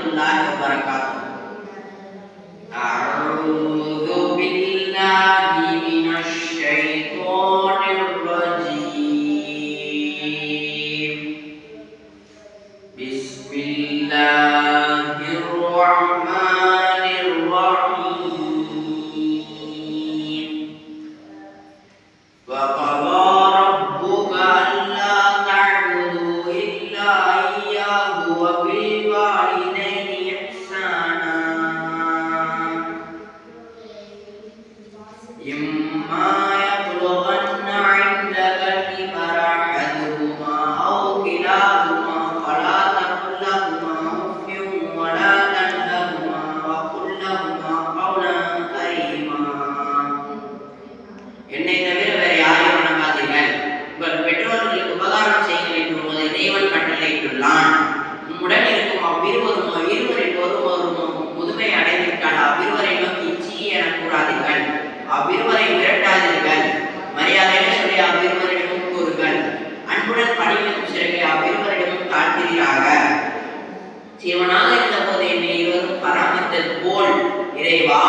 வரஹ்மத்துல்லாஹி வபரகாத்துஹு. அஊது பில்லாஹி மினஷ் ஷைத்தானிர் ரஜீம். பிஸ்மில்லாஹிர் ரஹ்மானிர் ரஹீம். வகதா ரப்புக அல்லா தஅபுது இல்லா இய்யாஹு வ பில் வாலிதைனி இஹ்சானா. இம்மா யப்லுகன்ன இன்தக الكبر أحدهما أو كلاهما فلا تقل لهما أف ولا تنهرهما وقل لهما قولا كريما. என்னை தவிர வேறு யாரையும் வணங்காதீர்கள். உங்கள் பெற்றோர்களுக்கு உபகாரம் செய்யுங்கள் என்று உமது இறைவன் கட்டளையிட்டுள்ளான். உம்முடன் இருக்கும் அவ்விருவரும் இருவரில் ஒருவரும் முதுமை அடைந்துவிட்டால் அவ்விருவரை நோக்கி சீ என கூறாதீர்கள். அவ்விருவரை விரட்டாதீர்கள். மரியாதையை சொல்லி அவ்விருவரிடமும் கூறுங்கள். அன்புடன் பணிவிக்கும் சிறகை அவ்விருவரிடமும் தாழ்த்தீராக. சிறுவனாக இருந்த போது என்னை இருவரும் பராமரித்தது போல் இறைவா